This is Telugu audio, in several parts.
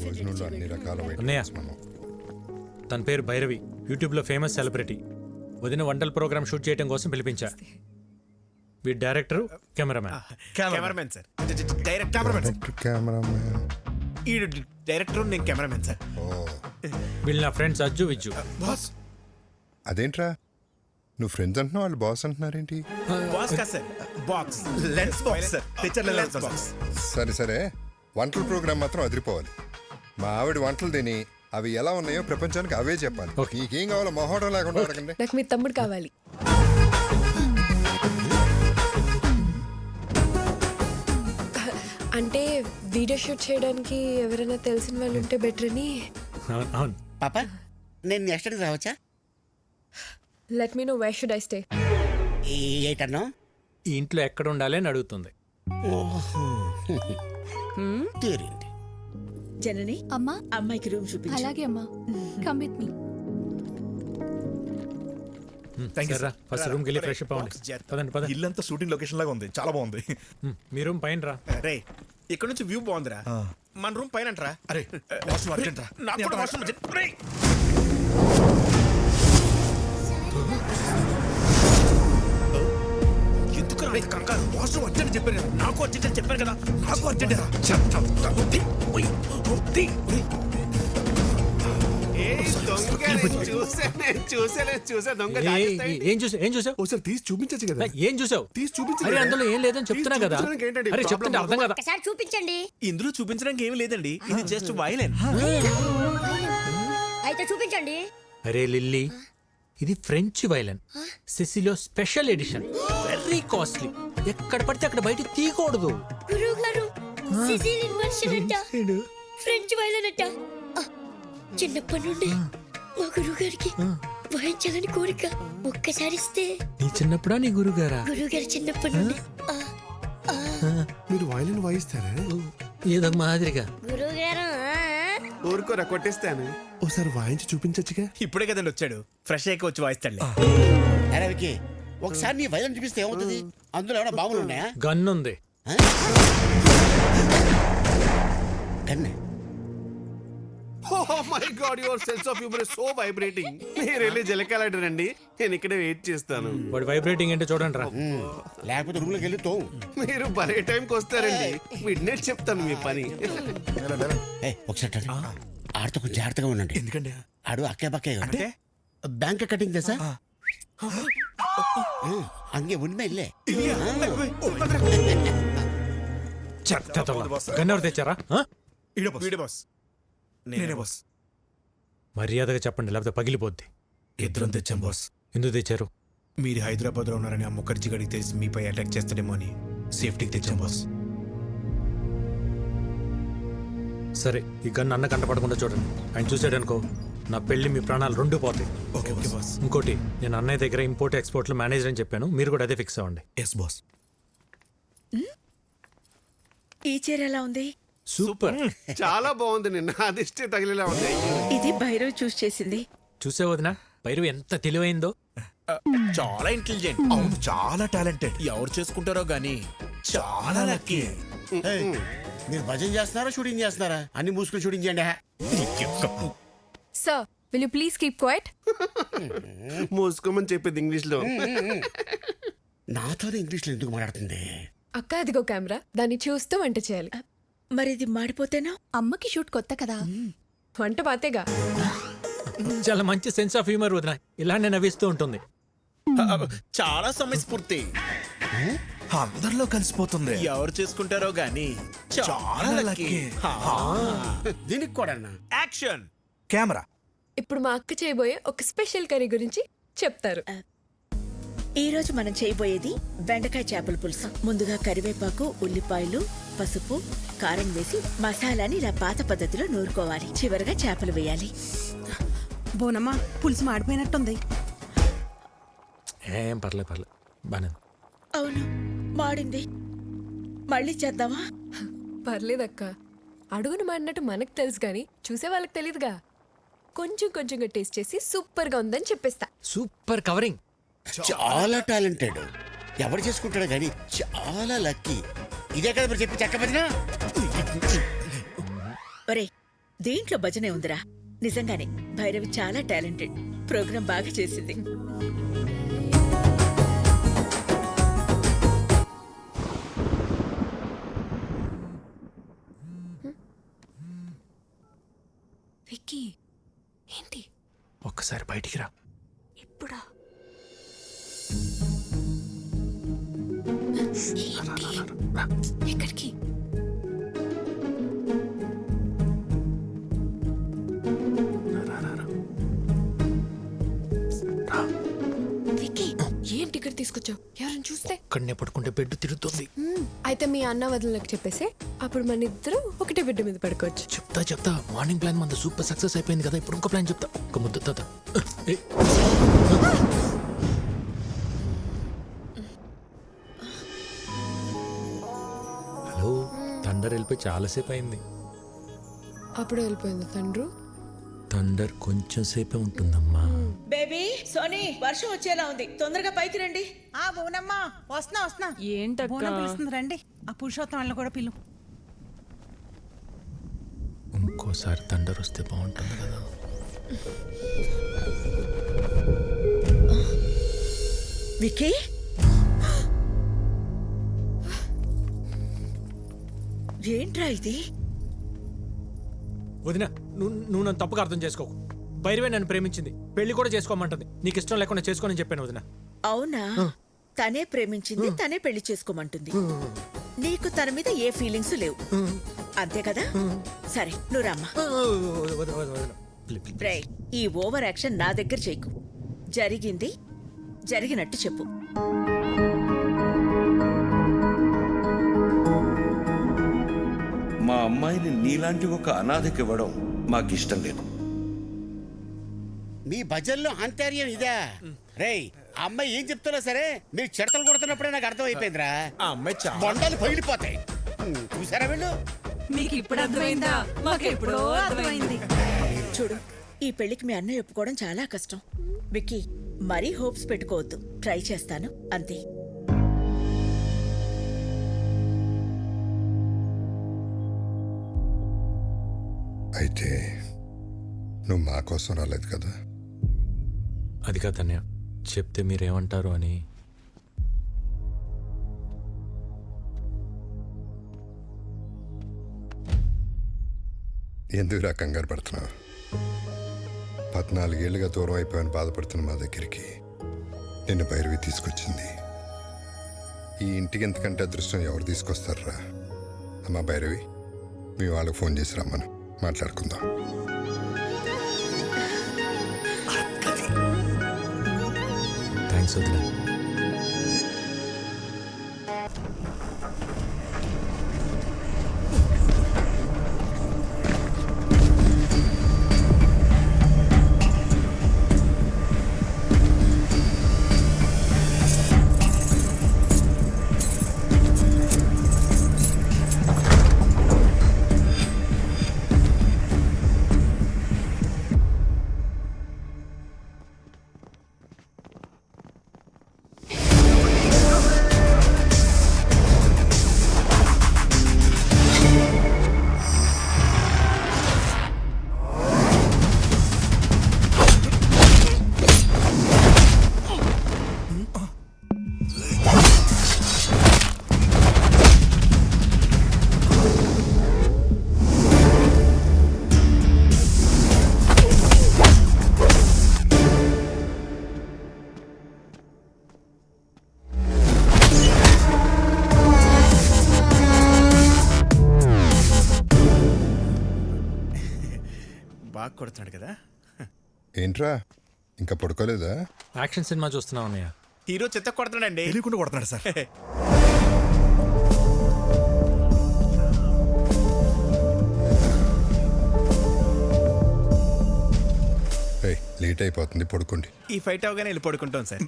భోజనంలో అన్ని రకాల అన్నయ్య. వైటమిన్స్ మనం. తన పేరు భైరవి, యూట్యూబ్లో ఫేమస్ సెలబ్రిటీ. వదిన వంటల ప్రోగ్రామ్ షూట్ చేయడం కోసం పిలిపించా. వీడి director, cameraman. Cameramen sir. Direct cameramen. Director, cameraman. ఈ డైరెక్టర్, నేను కెమెరామెన్ సార్. వీళ్ళు నా ఫ్రెండ్స్ అజ్జు, విజ్జు. బాస్ అదేంట్రా నువ్వు ఫ్రెండ్స్ అంటున్నావు, వాళ్ళు బాస్ అంటున్నారేంటి? బాస్ కా sir, box lens box sir. తెచ్చర్ లెన్స్ బాక్స్. సరే సరే, వంటల ప్రోగ్రామ్ మాత్రం అదిరిపోవాలి. మా ఆవిడ వంటలు తిని అవి ఎలా ఉన్నాయో ప్రపంచానికి అవే చెప్పాలి. నీకేం కావాలో మొహోటం లేకుండా అడగండి. నాకు మీ తమ్ముడు కావాలి. అంటే వీడియో షూట్ చేయడానికి ఎవరైనా తెలిసిన వాళ్ళు ఉంటే బెటర్ అని. అవును. పాపా నేను నెక్స్ట్ టైం రావచ్చా? Let me know where should I stay. ఏటన్నా ఈ ఇంట్లో ఎక్కడ ఉండాలి అని అడుగుతుంది. తీరింది. జనని అమ్మా, అమ్మాయికి రూమ్ చూపించు. అలాగే అమ్మా. Come with me. ఫస్ట్ రూమ్కి వెళ్ళి ఫ్రెష్ అప్ అవ్వండి. పదండి పదండి. ఇల్లంతా షూటింగ్ లొకేషన్ లాగా ఉంది, చాలా బాగుంది. మీ రూమ్ పైన రా. రే, ఇక్కడ నుంచి వ్యూ బాగుందిరా. మన రూమ్ పైన రా. అరే వాష్రూమ్ అర్జెంట్ రా. నాకు కూడా వాష్రూమ్ అర్జెంట్. రేయ్, ఎందుకురా రేయ్ కంగారు? వాష్రూమ్ అర్జెంట్ చెప్పారు కదా. నాకు అర్జెంట్ అని చెప్పారు కదా. నాకు అర్జెంట్ రా. చూసా దొంగ. ఏం చూసావు? ఒకసారి తీసి చూపించచ్చు కదా. ఏం చూసావు? తీసి అరే చూపించు. అందులో ఏం లేదని చెప్తున్నా కదా. ఏంటండి అరే చెప్తుంటే అర్థం కదా. ఒకసారి చూపించండి. ఇందులో చూపించడానికి ఏమీ లేదండి, ఇది జస్ట్ వైలెన్. అయితే చూపించండి. అరే లిల్లీ, ఇది ఫ్రెంచ్ వైలెన్, సిసిలో స్పెషల్ ఎడిషన్, వెరీ కాస్ట్లీ. ఎక్కడ పడితే అక్కడ బయట తీయకూడదు. గురువు గారు, సిసిలియన్ వర్షన్ అంట, ఫ్రెంచ్ వైలన్ అంట. చిన్నప్పటి నుండి మా గురువు గారికి వాయించాలని కోరిక. ఒక్కసారి ఇస్తే. నీ చిన్నప్పుడా నీ గురుగారా? గురువు గారు చిన్నప్పటి నుండి. మీరు వైలిన్ వాయిస్తారా? ఏదో మాదిరిగా. గురువు గారు ఊరుకోరా, కొట్టేస్తాను. ఒకసారి వాయించి చూపించచ్చుగా. ఇప్పుడే కదండి వచ్చాడు, ఫ్రెష్ అయ్యి వచ్చి వాయిస్తాడులే. అరే వికి, ఒకసారి నీ వైద్యం చూపిస్తే ఏమవుతుంది? అందులో ఏమైనా బాగులు ఉన్నాయా? గన్ ఉంది. కన్నే. Oh my God, your sense of humor is so vibrating. మీరు వెళ్ళి జలకాలంటారండి, నేను ఇక్కడే వెయిట్ చేస్తాను. వాడు వైబ్రేటింగ్ అంటే చూడండి రా. లేకపోతే రూమ్ లోకి వెళ్ళి తో. మీరు భలే టైంకి వస్తారండి. మిడ్నైట్ చెప్తాను మీ పని. ఒకసారి ఆడితో కొంచెం జాగ్రత్తగా ఉండండి. ఎందుకండి? ఆడు అక్కే పక్కే అంటే బ్యాంక్ కటింగ్ తెసా అంగే ఉన్మే ఇల్లే. గన్ ఎవరు తెచ్చారా? వీడే బాస్. నేనే బాస్. మర్యాదగా చెప్పండి, లేకపోతే పగిలిపోద్ది. ఇద్దరం తెచ్చాం బాస్. ఎందుకు తెచ్చారు? మీరు హైదరాబాద్ లో ఉన్నారని ఆ ముఖర్జీ గడికి తెలిసి మీపై అటాక్ చేస్తాడేమో అని సేఫ్టీకి తెచ్చాం బాస్. సరే, ఈ గన్ అన్న కంటపడకుండా చూడండి. ఆయన చూసాడనుకో, నా పెళ్లి మీ ప్రాణాలు రెండు పోతాయి. Okay okay boss. ఇంకోటి, నేను అన్నయ్య దగ్గర ఇంపోర్ట్ ఎక్స్పోర్ట్ లో మేనేజర్ అని చెప్పాను, మీరు కూడా అదే ఫిక్స్ అవ్వండి. Yes boss. ఈ చీర ఎలా ఉంది? సూపర్. చాలా బాగుంది. నిన్న అదిష్టే తగిలేలా ఉంది. ఇది భైరవ్ చూస్ చేసింది. చూసే వదినా, భైరవ్ ఎంత తెలివైందో. చాలా ఇంటెలిజెంట్. అవును, చాలా టాలెంటెడ్. ఎవరు చేసుకుంటారో గానీ చాలా లక్కీ. మీరు భజన చేస్తున్నారా, షూటింగ్ చేస్తున్నారా? అన్ని మూసుకుని షూటింగ్ చేయండి. Sir, will you please keep quiet? మూసుకోమని చెప్పింది ఇంగ్లీష్ లో. నాతోనే ఇంగ్లీష్ లో ఎందుకు మాట్లాడుతుంది? అక్క, అదిగో కెమెరా, దాన్ని చూస్తూ వంట చేయాలి. మరి ఇది మాడిపోతేనా? అమ్మకి షూట్ కొత్త కదా. వంట పాతేగా. చాలా మంచి సెన్స్ ఆఫ్ హ్యూమర్ వదినా, ఇలానే నవ్విస్తూ ఉంటుంది. చాలా సమయస్ఫూర్తి. అందరిలో కలిసిపోతుంది. ఎవరు చేసుకుంటారో గానీ చాలా లక్కీ. దీనికి కూడా యాక్షన్. కెమెరా. ఇప్పుడు మా అక్క చేయబోయే ఒక స్పెషల్ కర్రీ గురించి చెప్తారు. ఈ రోజు మనం చేయబోయేది బెండకాయ చేపల పులుసు. ముందుగా కరివేపాకు, ఉల్లిపాయలు, పసుపు, కారం వేసి మసాలాని ఇలా పాత పద్ధతిలో నూరుకోవాలి. చివరగా చేపలు వేయాలి. బోనమ్మా, పులుసు మాడిపోయినట్టుంది. ఏం పర్లేదు బానే. అవును, మాడింది. మళ్ళీ చేద్దామా? పర్లేదక్క, అడుగును మాడినట్టు మనకు తెలుసు కానీ చూసే వాళ్ళకి తెలియదుగా. కొంచెం కొంచెంగా టేస్ట్ చేసి సూపర్ గా ఉందని చెప్పేస్తా. Super covering. చాలా టాలెంటెడ్. ఎవరు చేసుకుంటాడు కానీ చాలా లక్కీ. ఇదే కదా మరి చెప్పి చక్క పదినా. ఒరే, దీంట్లో భజనే ఉందిరా. నిజంగానే భైరవి చాలా టాలెంటెడ్. ప్రోగ్రాం బాగా చేసింది. విక్కీ ఏంటి ఒక్కసారి బయటికి రా. ఇప్పుడా? ఎక్కడికి? విక్కీ ఏంటి ఇక్కడ తీసుకొచ్చావు? ఎవరైనా చూస్తే? ఇక్కడనే పడుకుంటే బెడ్ తిరుగుతుంది. అయితే మీ అన్న వదినలకు చెప్పేసి అప్పుడు మన ఇద్దరు ఒకటే బిడ్డ మీద పడుకోవచ్చు. చెప్తా మార్నింగ్ ప్లాన్ మన సూపర్ సక్సెస్ అయిపోయింది కదా, ఇప్పుడు ఇంకో ప్లాన్ చెప్తా. ఒక ముద్దు తాత. హలో, థండర్ వెళ్ళిపోయి చాలాసేపు అయింది. అప్పుడే వెళ్ళిపోయింది తండ్రు. థండర్ కొంచెం సేపే ఉంటుందమ్మా. బేబీ సోనీ, వర్షం వచ్చేలా ఉంది, తొందరగా పైకి రండి. బోనమ్మా వస్తున్నా. బోనం పిలుస్తుంది, రండి. ఆ పురుషోత్తం వాళ్ళని కూడా పిలు. ఇంకోసారి థండర్ వస్తే బాగుంటుంది కదా. విక్కీ, ఏంట్రా ఇది? వదిన, నువ్వు నన్ను తప్పుగా అర్థం చేసుకోకు. భైరవే నన్ను ప్రేమించింది, పెళ్లి కూడా చేసుకోమంటుంది. నీకు ఇష్టం లేకుండా చేసుకోనని చెప్పాను వదిన. అవునా? తనే ప్రేమించింది, తనే పెళ్లి చేసుకోమంటుంది. నీకు తన మీద ఏ ఫీలింగ్స్ లేవు, అంతే కదా? సరే, నువ్వు రామ్మా. రేయ్, ఈ ఓవర్ యాక్షన్ నా దగ్గర చేయకు. జరిగింది జరిగినట్టు చెప్పు. మా అమ్మాయిని నీలాంటి ఒక అనాథకి ఇవ్వడం మాకిష్టం లేదు. మీ భజనలో ఆంతర్యం ఇదా? రేయ్, ఆ అమ్మాయి ఏం చెప్తున్నా సరే మీరు చెడతలు కొడుతున్నప్పుడే నాకు అర్థం అయిపోయిందిరా. ఆ అమ్మాయి చాలా బొండాలు పగిలిపోతాయి. చూసారా వీళ్ళు? మీకు ఇప్పుడు అర్థమైందా? మాకు ఎప్పుడో అర్థమైంది. చూడు, ఈ పెళ్లికి మీ అన్నయ్య ఒప్పుకోవడం చాలా కష్టం. విక్కీ, మరీ హోప్స్ పెట్టుకోవద్దు. ట్రై చేస్తాను, అంతే. అయితే నువ్వు మా కోసం రాలేదు కదా? అది కాదు అన్నయ్య, చెప్తే మీరేమంటారు అని. ఎందుకురా కంగారు పడుతున్నావు? 14 ఏళ్ళుగా దూరం అయిపోయాను బాధపడుతున్న మా దగ్గరికి నిన్ను భైరవి తీసుకొచ్చింది. ఈ ఇంటికి ఎంతకంటే అదృష్టం ఎవరు తీసుకొస్తారా? అమ్మా భైరవి, మీ వాళ్ళకి ఫోన్ చేసి రమ్మను, మాట్లాడుకుందాం. థ్యాంక్స్ వదిన. బాగా కొడుతున్నాడు కదా. ఏంట్రా ఇంకా పడుకోలేదా? యాక్షన్ సినిమా చూస్తున్నావు అన్నయ్య. హీరో చెత్త కొడుతున్నాడండి. తెలియకుండా కొడుతున్నాడు సార్. లేట్ అయిపోతుంది, పడుకోండి. ఈ ఫైట్ అవగానే వెళ్ళి పడుకుంటాం సార్.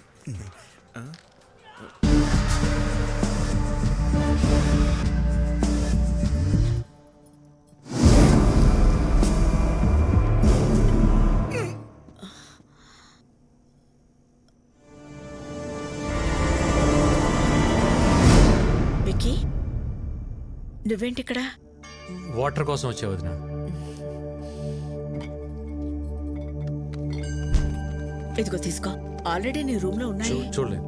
విక్కీ, నువ్వేంటి ఇక్కడ? వాటర్ కోసం వచ్చే వదిన. ఇదిగో తీసుకో. ఆల్రెడీ నీ రూమ్ లో ఉన్నాయి. చూడలేదు.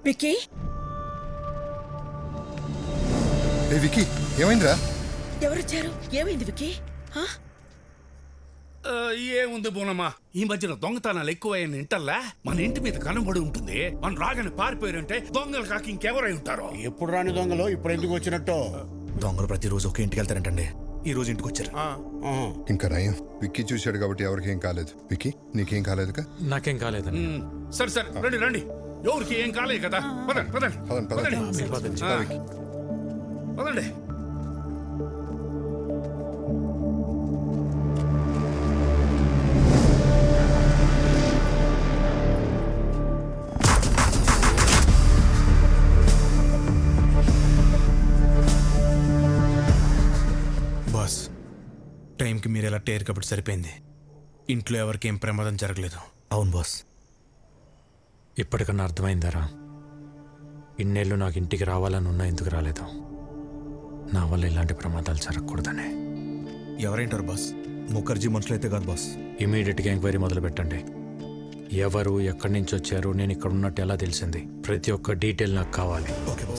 విక్కీ, ఏ వికీ, ఏమైందిరా? ఎవరొచ్చారు? ఏమైంది విక్కీ? హా? ఏముంది బోనమ్మా, ఈ మధ్యన దొంగతనాలు ఎక్కువైన ఇంటల్లా మన ఇంటి మీద కనబడి ఉంటుంది. మనం రాగానే పారిపోయారంటే దొంగలు కాక ఇంకెవరై ఉంటారో. ఎప్పుడు రాని దొంగలు ఇప్పుడు ఎందుకు వచ్చినట్టు? దొంగలు ప్రతిరోజు ఒక ఇంటికి వెళ్తారంటండి. ఈ రోజు ఇంటికి వచ్చారు. ఇంకా నయం, విక్కీ చూశాడు కాబట్టి ఎవరికేం కాలేదు. విక్కీ, నీకేం కాలేదుగా? నాకేం కాలేదని. సరే సరే, రండి రండి. ఎవరికి ఏం కాలేదు కదా. పదండి పదండి పదండి, పదండి. పదండి. రా, విక్కీ. పదండి. బాస్, టైంకి మీరు ఎలా టేర్ కాబట్టి సరిపోయింది. ఇంట్లో ఎవరికి ఏం ప్రమాదం జరగలేదు. అవును బాస్. ఇప్పటికన్నా అర్థమైందరా, ఇన్నేళ్ళు నాకు ఇంటికి రావాలని ఉన్నా ఎందుకు రాలేదు? నా వల్ల ఇలాంటి ప్రమాదాలు జరగకూడదనే. ఎవరేంటారు బాస్? ముఖర్జీ మనుషులు అయితే కాదు బాస్. ఇమీడియట్గా ఎంక్వైరీ మొదలు పెట్టండి. ఎవరు, ఎక్కడి నుంచి వచ్చారు, నేను ఇక్కడ ఉన్నట్టు ఎలా తెలిసింది? ప్రతి ఒక్క డీటెయిల్ నాకు కావాలి. Okay boss.